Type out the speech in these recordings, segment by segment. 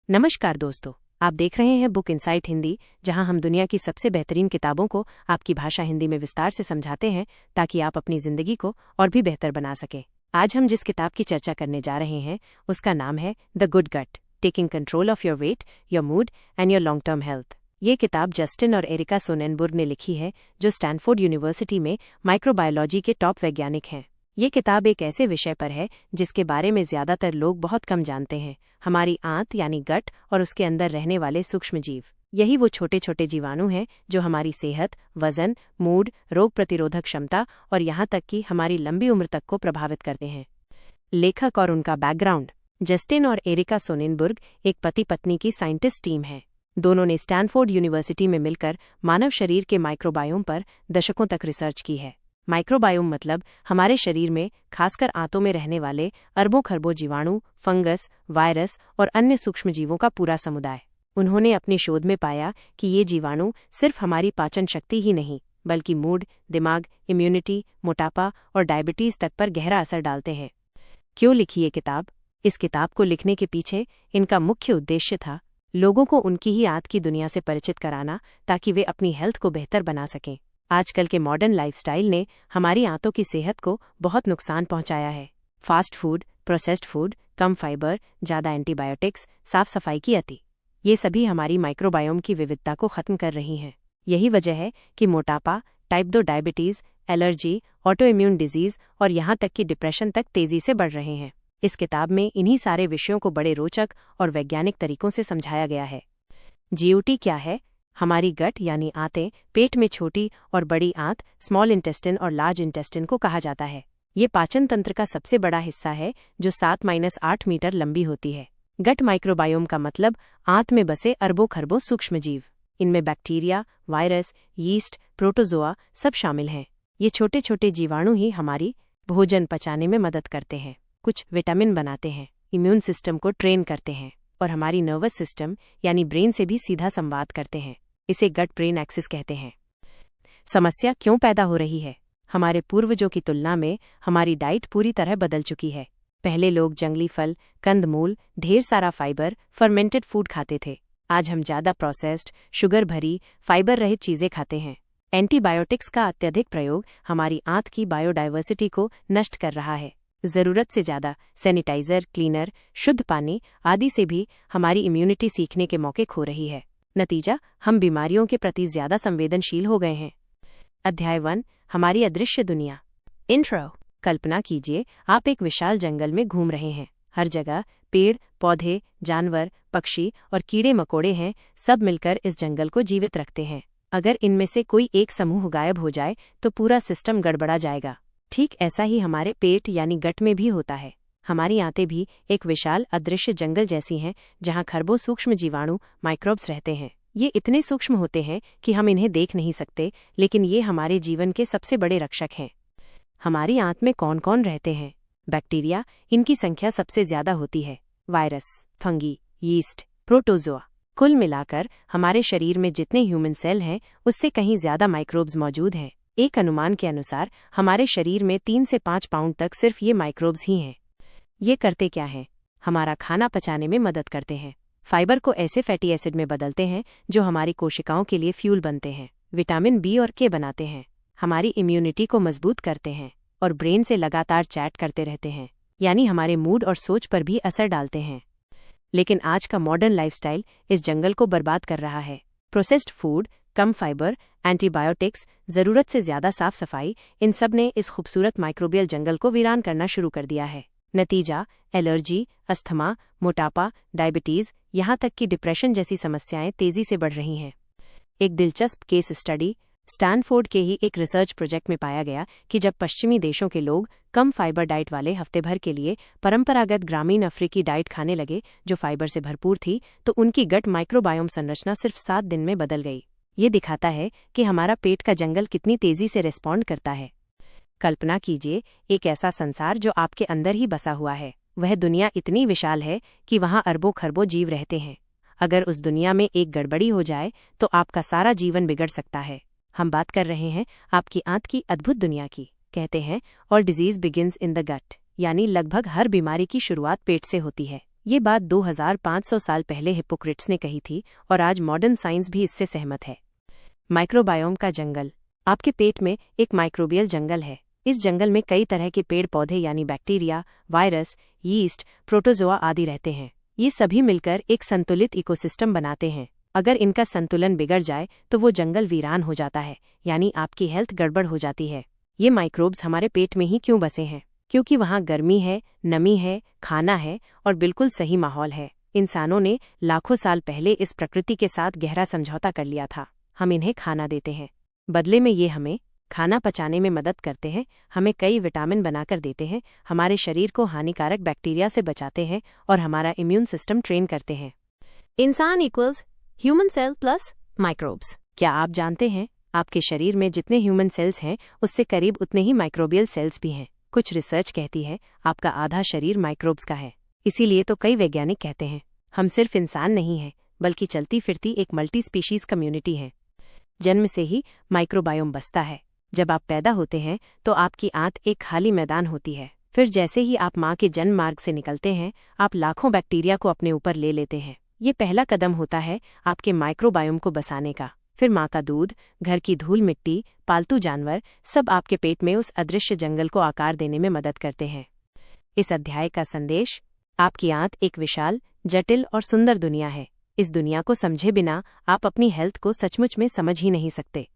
नमस्कार दोस्तों, आप देख रहे हैं बुक इनसाइट हिंदी, जहां हम दुनिया की सबसे बेहतरीन किताबों को आपकी भाषा हिंदी में विस्तार से समझाते हैं ताकि आप अपनी जिंदगी को और भी बेहतर बना सकें। आज हम जिस किताब की चर्चा करने जा रहे हैं उसका नाम है the good gut, taking control of your weight, your mood and your long term health. ये किताब जस्टिन और एरिका सोनेनबुर्ग ने लिखी है, जो स्टैनफोर्ड यूनिवर्सिटी में माइक्रोबायोलॉजी के टॉप वैज्ञानिक हैं। ये किताब एक ऐसे विषय पर है जिसके बारे में ज्यादातर लोग बहुत कम जानते हैं, हमारी आंत यानी गट और उसके अंदर रहने वाले सूक्ष्म जीव। यही वो छोटे छोटे जीवाणु हैं जो हमारी सेहत, वजन, मूड, रोग प्रतिरोधक क्षमता और यहाँ तक कि हमारी लंबी उम्र तक को प्रभावित करते हैं। लेखक और उनका बैकग्राउंड। जस्टिन और एरिका सोनेनबुर्ग एक पति पत्नी की साइंटिस्ट टीम है। दोनों ने स्टैनफोर्ड यूनिवर्सिटी में मिलकर मानव शरीर के माइक्रोबायोम पर दशकों तक रिसर्च की है। माइक्रोबायोम मतलब हमारे शरीर में, खासकर आंतों में रहने वाले अरबों खरबों जीवाणु, फंगस, वायरस और अन्य सूक्ष्मजीवों का पूरा समुदाय। उन्होंने अपनी शोध में पाया कि ये जीवाणु सिर्फ हमारी पाचन शक्ति ही नहीं, बल्कि मूड, दिमाग, इम्यूनिटी, मोटापा और डायबिटीज तक पर गहरा असर डालते हैं। क्यों लिखी ये किताब? इस किताब को लिखने के पीछे इनका मुख्य उद्देश्य था लोगों को उनकी ही आंत की दुनिया से परिचित कराना, ताकि वे अपनी हेल्थ को बेहतर बना सकें। आजकल के मॉडर्न लाइफस्टाइल ने हमारी आंतों की सेहत को बहुत नुकसान पहुंचाया है। फास्ट फूड, प्रोसेस्ड फूड, कम फाइबर, ज़्यादा एंटीबायोटिक्स, साफ सफाई की अति, ये सभी हमारी माइक्रोबायोम की विविधता को खत्म कर रही हैं। यही वजह है कि मोटापा, type 2 diabetes, allergy, auto immune disease और यहाँ तक कि डिप्रेशन तक तेजी से बढ़ रहे हैं। इस किताब में इन्हीं सारे विषयों को बड़े रोचक और वैज्ञानिक तरीकों से समझाया गया है। जीओटी क्या है? हमारी गट यानी आंतें पेट में छोटी और बड़ी आंत, स्मॉल इंटेस्टिन और लार्ज इंटेस्टिन को कहा जाता है। ये पाचन तंत्र का सबसे बड़ा हिस्सा है जो 7-8 मीटर लंबी होती है। गट माइक्रोबायोम का मतलब आंत में बसे अरबों खरबों सूक्ष्मजीव। इनमें बैक्टीरिया, वायरस, यीस्ट, प्रोटोजोआ सब शामिल हैं। ये छोटे छोटे जीवाणु ही हमारी भोजन पचाने में मदद करते हैं, कुछ विटामिन बनाते हैं, इम्यून सिस्टम को ट्रेन करते हैं और हमारी नर्वस सिस्टम यानी ब्रेन से भी सीधा संवाद करते हैं। इसे गट ब्रेन एक्सिस कहते हैं। समस्या क्यों पैदा हो रही है? हमारे पूर्वजों की तुलना में हमारी डाइट पूरी तरह बदल चुकी है। पहले लोग जंगली फल, कंदमूल, ढेर सारा फाइबर, फर्मेंटेड फूड खाते थे। आज हम ज़्यादा प्रोसेस्ड, शुगर भरी, फाइबर रहित चीज़ें खाते हैं। एंटीबायोटिक्स का अत्यधिक प्रयोग हमारी आंत की बायोडाइवर्सिटी को नष्ट कर रहा है। ज़रूरत से ज़्यादा सैनिटाइजर, क्लीनर, शुद्ध पानी आदि से भी हमारी इम्यूनिटी सीखने के मौके खो रही है। नतीजा, हम बीमारियों के प्रति ज्यादा संवेदनशील हो गए हैं। अध्याय 1, हमारी अदृश्य दुनिया। इंट्रो। कल्पना कीजिए आप एक विशाल जंगल में घूम रहे हैं। हर जगह पेड़, पौधे, जानवर, पक्षी और कीड़े मकोड़े हैं, सब मिलकर इस जंगल को जीवित रखते हैं। अगर इनमें से कोई एक समूह गायब हो जाए तो पूरा सिस्टम गड़बड़ा जाएगा। ठीक ऐसा ही हमारे पेट यानी गट में भी होता है। हमारी आंतें भी एक विशाल अदृश्य जंगल जैसी हैं, जहां खरबों सूक्ष्म जीवाणु, माइक्रोब्स रहते हैं। ये इतने सूक्ष्म होते हैं कि हम इन्हें देख नहीं सकते, लेकिन ये हमारे जीवन के सबसे बड़े रक्षक हैं। हमारी आंत में कौन कौन रहते हैं? बैक्टीरिया, इनकी संख्या सबसे ज्यादा होती है। Virus, fungi, yeast, protozoa. कुल मिलाकर हमारे शरीर में जितने ह्यूमन सेल हैं उससे कहीं ज्यादा माइक्रोब्स मौजूद हैं। एक अनुमान के अनुसार हमारे शरीर में 3 से 5 पाउंड तक सिर्फ ये माइक्रोब्स ही हैं। ये करते क्या हैं? हमारा खाना पचाने में मदद करते हैं। फाइबर को ऐसे फैटी एसिड में बदलते हैं जो हमारी कोशिकाओं के लिए फ्यूल बनते हैं। विटामिन बी और के बनाते हैं। हमारी इम्यूनिटी को मजबूत करते हैं और ब्रेन से लगातार चैट करते रहते हैं, यानी हमारे मूड और सोच पर भी असर डालते हैं। लेकिन आज का मॉडर्न लाइफस्टाइल इस जंगल को बर्बाद कर रहा है। प्रोसेस्ड फूड, कम फाइबर, एंटीबायोटिक्स, जरूरत से ज्यादा साफ सफाई, इन सब ने इस खूबसूरत माइक्रोबियल जंगल को वीरान करना शुरू कर दिया है। नतीजा, एलर्जी, अस्थमा, मोटापा, डायबिटीज, यहाँ तक कि डिप्रेशन जैसी समस्याएं तेजी से बढ़ रही हैं। एक दिलचस्प केस स्टडी स्टैनफोर्ड के ही एक रिसर्च प्रोजेक्ट में पाया गया कि जब पश्चिमी देशों के लोग कम फाइबर डाइट वाले हफ्ते भर के लिए परंपरागत ग्रामीण अफ्रीकी डाइट खाने लगे जो फाइबर से भरपूर थी, तो उनकी गट माइक्रोबायोम संरचना सिर्फ 7 दिन में बदल गई। ये दिखाता है कि हमारा पेट का जंगल कितनी तेजी से रिस्पॉन्ड करता है। कल्पना कीजिए एक ऐसा संसार जो आपके अंदर ही बसा हुआ है। वह दुनिया इतनी विशाल है कि वहां अरबों खरबों जीव रहते हैं। अगर उस दुनिया में एक गड़बड़ी हो जाए तो आपका सारा जीवन बिगड़ सकता है। हम बात कर रहे हैं आपकी आंत की अद्भुत दुनिया की। कहते हैं all disease begins in the gut, यानी लगभग हर बीमारी की शुरुआत पेट से होती है। ये बात 2500 साल पहले हिप्पोक्रेट्स ने कही थी और आज मॉडर्न साइंस भी इससे सहमत है। माइक्रोबायोम का जंगल। आपके पेट में एक माइक्रोबियल जंगल है। इस जंगल में कई तरह के पेड़ पौधे यानी बैक्टीरिया, वायरस, यीस्ट, प्रोटोजोआ आदि रहते हैं। ये सभी मिलकर एक संतुलित इकोसिस्टम बनाते हैं। अगर इनका संतुलन बिगड़ जाए तो वो जंगल वीरान हो जाता है, यानी आपकी हेल्थ गड़बड़ हो जाती है। ये माइक्रोब्स हमारे पेट में ही क्यों बसे हैं? क्योंकि वहाँ गर्मी है, नमी है, खाना है और बिल्कुल सही माहौल है। इंसानों ने लाखों साल पहले इस प्रकृति के साथ गहरा समझौता कर लिया था। हम इन्हें खाना देते हैं, बदले में ये हमें खाना पचाने में मदद करते हैं, हमें कई विटामिन बनाकर देते हैं, हमारे शरीर को हानिकारक बैक्टीरिया से बचाते हैं और हमारा इम्यून सिस्टम ट्रेन करते हैं। इंसान equals human cell plus microbes. क्या आप जानते हैं आपके शरीर में जितने ह्यूमन सेल्स हैं उससे करीब उतने ही माइक्रोबियल सेल्स भी हैं। कुछ रिसर्च कहती है आपका आधा शरीर माइक्रोब्स का है। इसीलिए तो कई वैज्ञानिक कहते हैं हम सिर्फ इंसान नहीं हैं बल्कि चलती फिरती एक मल्टी स्पीशीज कम्युनिटी हैं। जन्म से ही माइक्रोबायोम बसता है। जब आप पैदा होते हैं तो आपकी आंत एक खाली मैदान होती है। फिर जैसे ही आप माँ के जन्म मार्ग से निकलते हैं आप लाखों बैक्टीरिया को अपने ऊपर ले लेते हैं। ये पहला कदम होता है आपके माइक्रोबायोम को बसाने का। फिर माँ का दूध, घर की धूल मिट्टी, पालतू जानवर सब आपके पेट में उस अदृश्य जंगल को आकार देने में मदद करते हैं। इस अध्याय का संदेश: आपकी आंत एक विशाल, जटिल और सुंदर दुनिया है। इस दुनिया को समझे बिना आप अपनी हेल्थ को सचमुच में समझ ही नहीं सकते।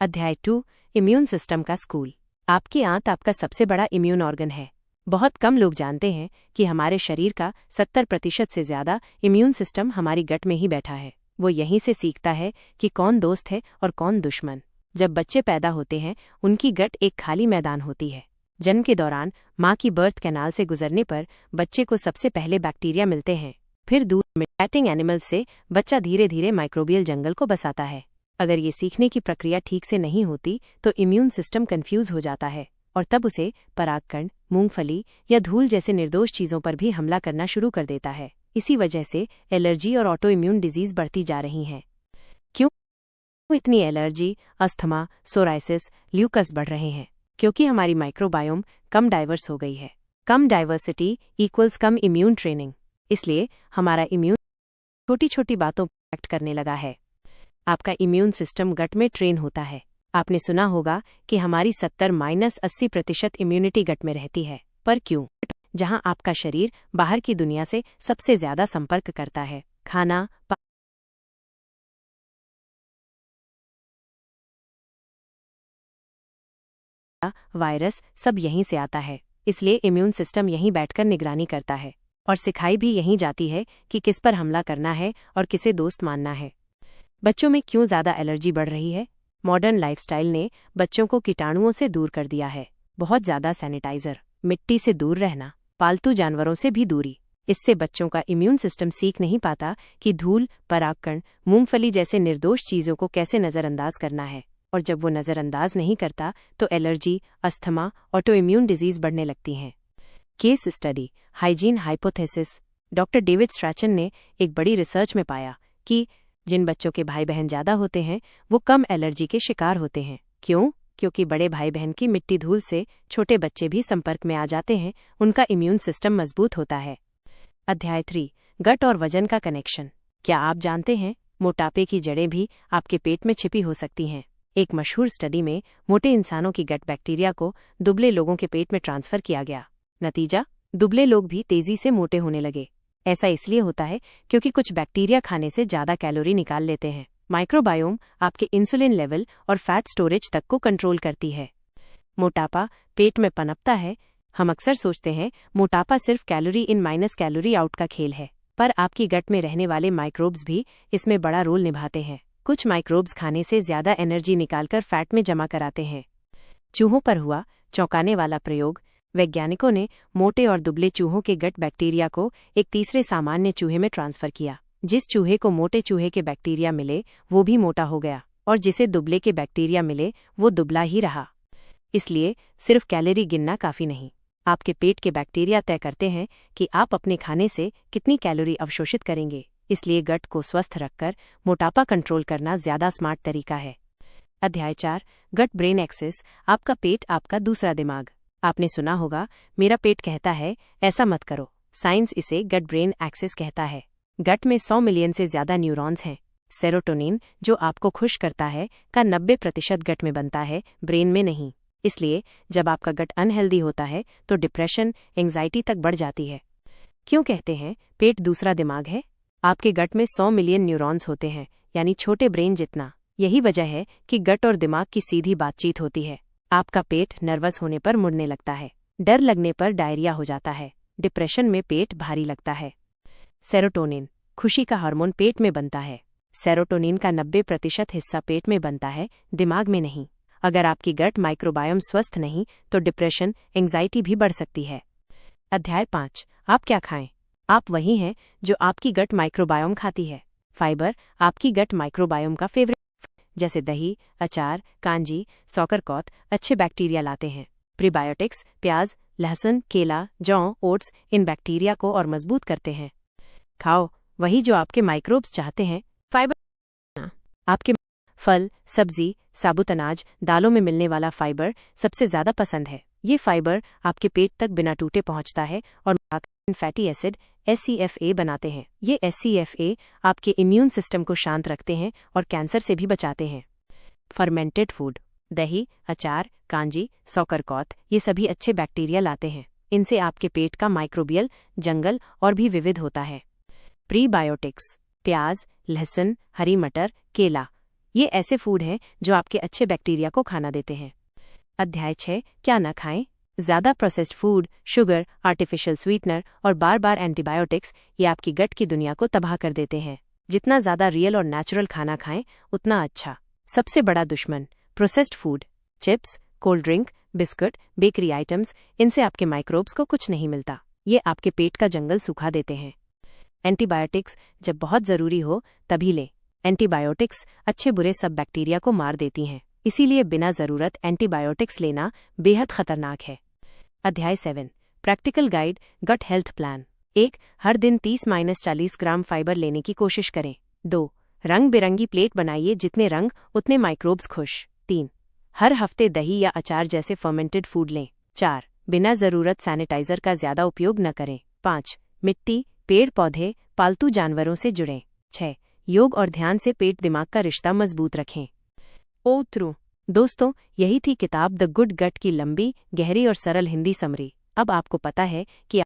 अध्याय 2: इम्यून सिस्टम का स्कूल। आपकी आंत आपका सबसे बड़ा इम्यून ऑर्गन है। बहुत कम लोग जानते हैं कि हमारे शरीर का 70% से ज्यादा इम्यून सिस्टम हमारी गट में ही बैठा है। वो यहीं से सीखता है कि कौन दोस्त है और कौन दुश्मन। जब बच्चे पैदा होते हैं उनकी गट एक खाली मैदान होती है। जन्म के दौरान माँ की बर्थ कैनाल से गुजरने पर बच्चे को सबसे पहले बैक्टीरिया मिलते हैं। फिर दूध में फैटिंग एनिमल्स से बच्चा धीरे धीरे माइक्रोबियल जंगल को बसाता है। अगर ये सीखने की प्रक्रिया ठीक से नहीं होती तो इम्यून सिस्टम कंफ्यूज हो जाता है और तब उसे परागकण, मूंगफली या धूल जैसे निर्दोष चीजों पर भी हमला करना शुरू कर देता है। इसी वजह से एलर्जी और ऑटो इम्यून डिजीज बढ़ती जा रही हैं। क्यों इतनी एलर्जी, अस्थमा, सोराइसिस, ल्यूकस बढ़ रहे हैं? क्योंकि हमारी माइक्रोबायोम कम डाइवर्स हो गई है। कम डाइवर्सिटी इक्वल्स कम इम्यून ट्रेनिंग। इसलिए हमारा इम्यून छोटी छोटी बातों पर एक्ट करने लगा है। आपका इम्यून सिस्टम गट में ट्रेन होता है। आपने सुना होगा कि हमारी 70-80% इम्यूनिटी गट में रहती है। पर क्यों? जहां आपका शरीर बाहर की दुनिया से सबसे ज्यादा संपर्क करता है। खाना, वायरस सब यहीं से आता है। इसलिए इम्यून सिस्टम यहीं बैठकर निगरानी करता है और सिखाई भी यहीं जाती है कि किस पर हमला करना है और किसे दोस्त मानना है। बच्चों में क्यों ज्यादा एलर्जी बढ़ रही है? मॉडर्न लाइफस्टाइल ने बच्चों को कीटाणुओं से दूर कर दिया है। बहुत ज्यादा सैनिटाइजर, मिट्टी से दूर रहना, पालतू जानवरों से भी दूरी। इससे बच्चों का इम्यून सिस्टम सीख नहीं पाता कि धूल, परागकण, मूंगफली जैसे निर्दोष चीजों को कैसे नजरअंदाज करना है। और जब वो नजरअंदाज नहीं करता तो allergy, asthma, auto immune disease बढ़ने लगती हैं। Case study: hygiene hypothesis. Doctor David Strachan ने एक बड़ी रिसर्च में पाया कि जिन बच्चों के भाई बहन ज्यादा होते हैं वो कम एलर्जी के शिकार होते हैं। क्यों? क्योंकि बड़े भाई बहन की मिट्टी धूल से छोटे बच्चे भी संपर्क में आ जाते हैं। उनका इम्यून सिस्टम मजबूत होता है। अध्याय 3: गट और वजन का कनेक्शन। क्या आप जानते हैं मोटापे की जड़ें भी आपके पेट में छिपी हो सकती हैं? एक मशहूर स्टडी में मोटे इंसानों की गट बैक्टीरिया को दुबले लोगों के पेट में ट्रांसफर किया गया। नतीजा: दुबले लोग भी तेजी से मोटे होने लगे। ऐसा इसलिए होता है क्योंकि कुछ बैक्टीरिया खाने से ज्यादा कैलोरी निकाल लेते हैं। माइक्रोबायोम आपके इंसुलिन लेवल और फैट स्टोरेज तक को कंट्रोल करती है। मोटापा पेट में पनपता है। हम अक्सर सोचते हैं मोटापा सिर्फ कैलोरी इन माइनस कैलोरी आउट का खेल है, पर आपकी गट में रहने वाले माइक्रोब्स भी इसमें बड़ा रोल निभाते हैं। कुछ माइक्रोब्स खाने से ज्यादा एनर्जी निकालकर फैट में जमा कराते हैं। चूहों पर हुआ चौंकाने वाला प्रयोग। वैज्ञानिकों ने मोटे और दुबले चूहों के गट बैक्टीरिया को एक तीसरे सामान्य चूहे में ट्रांसफर किया। जिस चूहे को मोटे चूहे के बैक्टीरिया मिले वो भी मोटा हो गया और जिसे दुबले के बैक्टीरिया मिले वो दुबला ही रहा। इसलिए सिर्फ कैलोरी गिनना काफी नहीं। आपके पेट के बैक्टीरिया तय करते हैं कि आप अपने खाने से कितनी कैलोरी अवशोषित करेंगे। इसलिए गट को स्वस्थ रखकर मोटापा कंट्रोल करना ज्यादा स्मार्ट तरीका है। अध्याय 4: गट ब्रेन एक्सिस। आपका पेट आपका दूसरा दिमाग। आपने सुना होगा मेरा पेट कहता है ऐसा मत करो, साइंस इसे गट ब्रेन एक्सिस कहता है। गट में 100 मिलियन से ज्यादा न्यूरॉन्स हैं। सेरोटोनिन, जो आपको खुश करता है, का 90% गट में बनता है, ब्रेन में नहीं। इसलिए जब आपका गट अनहेल्दी होता है तो डिप्रेशन, एंग्जाइटी तक बढ़ जाती है। क्यों कहते हैं पेट दूसरा दिमाग है? आपके गट में 100 मिलियन न्यूरॉन्स होते हैं, यानी छोटे ब्रेन जितना। यही वजह है कि गट और दिमाग की सीधी बातचीत होती है। आपका पेट नर्वस होने पर मुड़ने लगता है, डर लगने पर डायरिया हो जाता है, डिप्रेशन में पेट भारी लगता है। सेरोटोनिन, खुशी का हार्मोन, पेट में बनता है। सेरोटोनिन का 90% हिस्सा पेट में बनता है, दिमाग में नहीं। अगर आपकी गट माइक्रोबायोम स्वस्थ नहीं तो डिप्रेशन, एंग्जाइटी भी बढ़ सकती है। अध्याय 5, आप क्या खाएं? आप वही हैं जो आपकी गट माइक्रोबायोम खाती है। फाइबर आपकी गट माइक्रोबायोम का फेवरेट, जैसे दही, अचार, कांजी, सौकरकौत अच्छे बैक्टीरिया लाते हैं। प्रीबायोटिक्स प्याज, लहसुन, केला, जौ, ओट्स इन बैक्टीरिया को और मजबूत करते हैं। खाओ वही जो आपके माइक्रोब्स चाहते हैं। फाइबर आपके फल, सब्जी, साबुत अनाज, दालों में मिलने वाला फाइबर सबसे ज्यादा पसंद है। ये फाइबर आपके पेट तक बिना टूटे पहुंचता है और फैटी एसिड SCFA बनाते हैं। ये SCFA आपके इम्यून सिस्टम को शांत रखते हैं और कैंसर से भी बचाते हैं। फर्मेंटेड फूड, दही, अचार, कांजी, सौकरकौत ये सभी अच्छे बैक्टीरिया लाते हैं। इनसे आपके पेट का माइक्रोबियल जंगल और भी विविध होता है। प्रीबायोटिक्स प्याज, लहसुन, हरी मटर, केला ये ऐसे फूड हैं जो आपके अच्छे बैक्टीरिया को खाना देते हैं। अध्याय 6, क्या न खाएं? ज्यादा processed food, sugar, artificial sweetener और बार बार एंटीबायोटिक्स ये आपकी गट की दुनिया को तबाह कर देते हैं। जितना ज्यादा रियल और नेचुरल खाना खाएं उतना अच्छा। सबसे बड़ा दुश्मन processed food, chips, cold drink, biscuit, bakery items, इनसे आपके माइक्रोब्स को कुछ नहीं मिलता। ये आपके पेट का जंगल सुखा देते हैं। एंटीबायोटिक्स जब बहुत जरूरी हो तभी लें। एंटीबायोटिक्स अच्छे बुरे सब बैक्टीरिया को मार देती हैं, इसीलिए बिना जरूरत एंटीबायोटिक्स लेना बेहद खतरनाक है। अध्याय 7, practical guide gut health plan. 1, हर दिन 30-40 ग्राम फाइबर लेने की कोशिश करें। 2, रंग बिरंगी प्लेट बनाइए, जितने रंग उतने माइक्रोब्स खुश। 3, हर हफ्ते दही या अचार जैसे फर्मेंटेड फूड लें। 4, बिना जरूरत सैनिटाइजर का ज्यादा उपयोग न करें। 5, मिट्टी, पेड़ पौधे, पालतू जानवरों से जुड़ें। 6, योग और ध्यान से पेट दिमाग का रिश्ता मजबूत रखें। ओ थ्रू दोस्तों, यही थी किताब द गुड गट की लंबी, गहरी और सरल हिंदी समरी। अब आपको पता है कि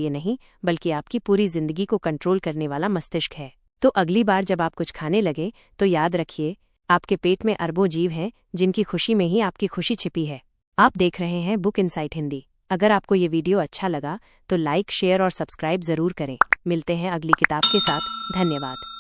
ये नहीं बल्कि आपकी पूरी जिंदगी को कंट्रोल करने वाला मस्तिष्क है। तो अगली बार जब आप कुछ खाने लगे तो याद रखिए, आपके पेट में अरबों जीव हैं जिनकी खुशी में ही आपकी खुशी छिपी है। आप देख रहे हैं बुक इनसाइट हिंदी। अगर आपको ये वीडियो अच्छा लगा तो लाइक, शेयर और सब्सक्राइब जरूर करें। मिलते हैं अगली किताब के साथ। धन्यवाद।